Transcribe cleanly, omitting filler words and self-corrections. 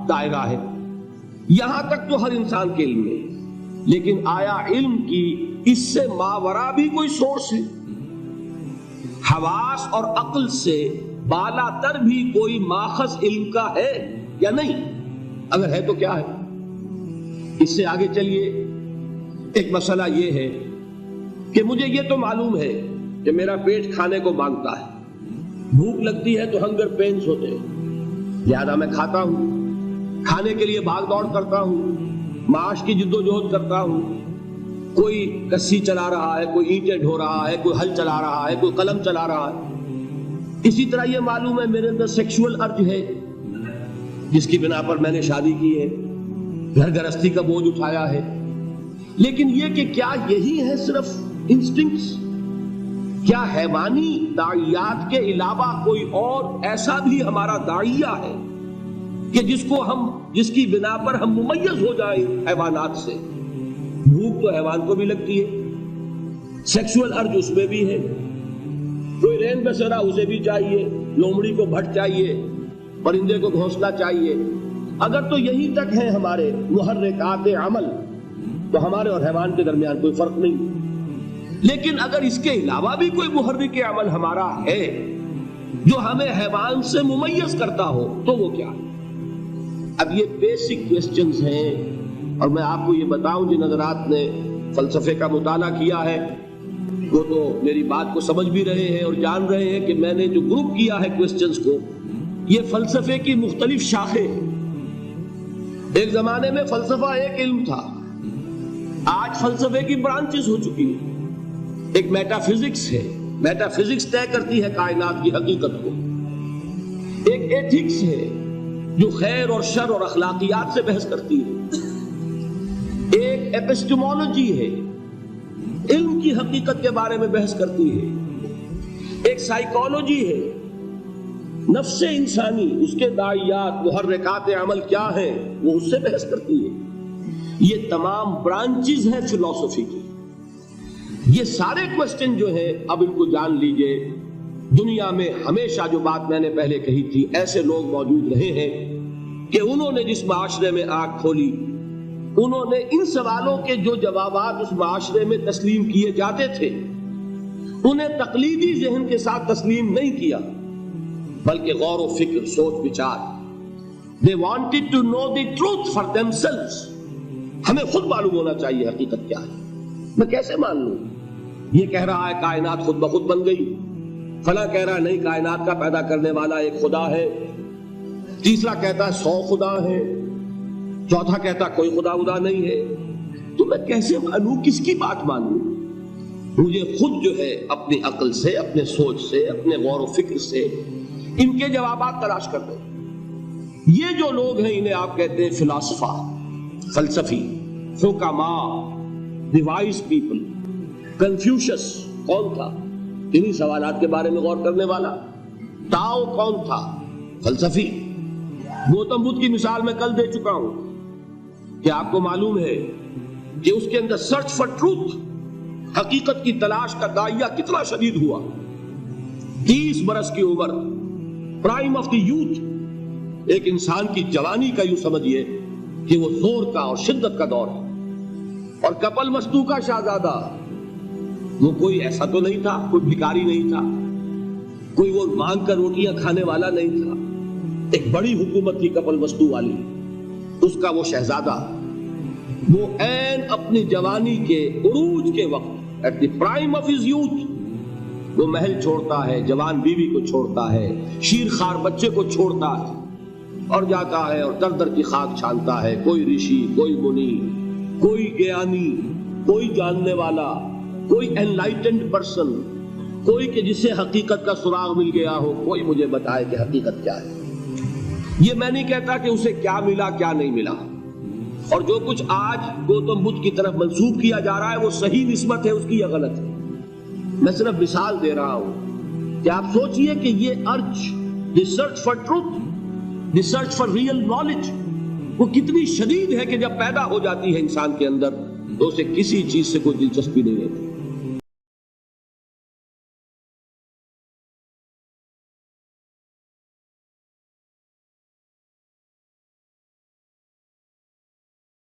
دائرہ ہے، یہاں تک تو ہر انسان کے علم ہے، لیکن آیا علم کی اس سے ماورا بھی کوئی سورس ہے؟ حواس اور عقل سے بالا تر بھی کوئی ماخذ علم کا ہے یا نہیں؟ اگر ہے تو کیا ہے؟ اس سے آگے چلیے، ایک مسئلہ یہ ہے کہ مجھے یہ تو معلوم ہے کہ میرا پیٹ کھانے کو مانگتا ہے، بھوک لگتی ہے تو ہنگر پینس ہوتے ہیں، لہذا میں کھاتا ہوں، کھانے کے لیے بھاگ دوڑ کرتا ہوں، معاش کی جد و جہد کرتا ہوں، کوئی کسی چلا رہا ہے، کوئی اینٹیں ڈھو رہا ہے، کوئی ہل چلا رہا ہے، کوئی قلم چلا رہا ہے۔ اسی طرح یہ معلوم ہے میرے اندر سیکشول ارج ہے جس کی بنا پر میں نے شادی کی ہے، گھر گرہستی کا بوجھ اٹھایا ہے، لیکن یہ کہ کیا یہی ہے صرف انسٹنکٹس؟ کیا حیوانی داعیات کے علاوہ کوئی اور ایسا بھی ہمارا داعیہ ہے کہ جس کی بنا پر ہم ممیز ہو جائیں حیوانات سے؟ بھوک تو حیوان کو بھی لگتی ہے، سیکشول ارج اس میں بھی ہے، کوئی رین بسیرا اسے بھی چاہیے، لومڑی کو بھٹ چاہیے، پرندے کو گھونسلہ چاہیے۔ اگر تو یہی تک ہے ہمارے محرکات عمل تو ہمارے اور حیوان کے درمیان کوئی فرق نہیں، لیکن اگر اس کے علاوہ بھی کوئی محرک عمل ہمارا ہے جو ہمیں حیوان سے ممیز کرتا ہو تو وہ کیا ہے؟ اب یہ بیسک کوسچنز ہیں، اور میں آپ کو یہ بتاؤں جن حضرات نے فلسفے کا مطالعہ کیا ہے وہ تو میری بات کو سمجھ بھی رہے ہیں اور جان رہے ہیں کہ میں نے جو گروپ کیا ہے کوسچنز کو، یہ فلسفے کی مختلف شاخیں ہیں۔ ایک زمانے میں فلسفہ ایک علم تھا، آج فلسفے کی برانچز ہو چکی ہیں۔ ایک میٹا فزکس ہے، میٹا فزکس طے کرتی ہے کائنات کی حقیقت کو۔ ایک ایتھکس ہے جو خیر اور شر اور اخلاقیات سے بحث کرتی ہے۔ ایک ایپسٹمولوجی ہے، علم کی حقیقت کے بارے میں بحث کرتی ہے۔ ایک سائیکالوجی ہے، نفس انسانی، اس کے داعیات، محرکات عمل کیا ہیں، وہ اس سے بحث کرتی ہے۔ یہ تمام برانچز ہیں فلسفی کی۔ یہ سارے کوسچن جو ہیں، اب ان کو جان لیجئے، دنیا میں ہمیشہ جو بات میں نے پہلے کہی تھی، ایسے لوگ موجود رہے ہیں کہ انہوں نے جس معاشرے میں آنکھ کھولی، انہوں نے ان سوالوں کے جو جوابات اس معاشرے میں تسلیم کیے جاتے تھے انہیں تقلیدی ذہن کے ساتھ تسلیم نہیں کیا، بلکہ غور و فکر، سوچ بچار۔ They wanted to know the truth for themselves۔ ہمیں خود معلوم ہونا چاہیے حقیقت کیا ہے۔ میں کیسے مان لوں؟ یہ کہہ رہا ہے کائنات خود بخود بن گئی، فلاں کہہ رہا ہے نہیں کائنات کا پیدا کرنے والا ایک خدا ہے، تیسرا کہتا ہے 100 خدا ہے، چوتھا کہتا کوئی خدا خدا نہیں ہے۔ تو میں کیسے مانوں، کس کی بات مانوں؟ مجھے خود جو ہے اپنی عقل سے، اپنے سوچ سے، اپنے غور و فکر سے ان کے جوابات تلاش کر دیں۔ یہ جو لوگ ہیں انہیں آپ کہتے ہیں فلاسفہ، فلسفی، حکماء، دی وائز پیپل۔ کنفیوشس کون تھا؟ انہی سوالات کے بارے میں غور کرنے والا۔ تاؤ کون تھا؟ فلسفی۔ گوتم بدھ کی مثال میں کل دے چکا ہوں کہ آپ کو معلوم ہے کہ اس کے اندر سرچ فار ٹروتھ، حقیقت کی تلاش کا داعیہ کتنا شدید ہوا۔ 30 برس کی عمر، پرائم آف دی یوتھ، ایک انسان کی جوانی کا یوں سمجھیے کہ وہ زور کا اور شدت کا دور ہے۔ اور کپل مستو کا شہزادہ، وہ کوئی ایسا تو نہیں تھا، کوئی بھکاری نہیں تھا، کوئی وہ مانگ کر روٹیاں کھانے والا نہیں تھا، ایک بڑی حکومت تھی کپل وستو والی۔ اس کا وہ شہزادہ، وہ عین اپنی جوانی کے عروج کے وقت، at the prime of his youth, وہ محل چھوڑتا ہے، جوان بیوی کو چھوڑتا ہے، شیر خوار بچے کو چھوڑتا ہے اور جاتا ہے اور در در کی خاک چھانتا ہے۔ کوئی رشی، کوئی منی، کوئی گیانی، کوئی جاننے والا، کوئی انلائٹنڈ پرسن، کوئی کہ جسے حقیقت کا سراغ مل گیا ہو، کوئی مجھے بتائے کہ حقیقت کیا ہے۔ یہ میں نہیں کہتا کہ اسے کیا ملا کیا نہیں ملا، اور جو کچھ آج گوتم بدھ کی طرف منسوب کیا جا رہا ہے وہ صحیح نسبت ہے اس کی یا غلط ہے۔ میں صرف مثال دے رہا ہوں کہ آپ سوچئے کہ یہ urge, the search for truth, the search for real knowledge, وہ کتنی شدید ہے کہ جب پیدا ہو جاتی ہے انسان کے اندر تو اسے کسی چیز سے کوئی دلچسپی نہیں رہتی۔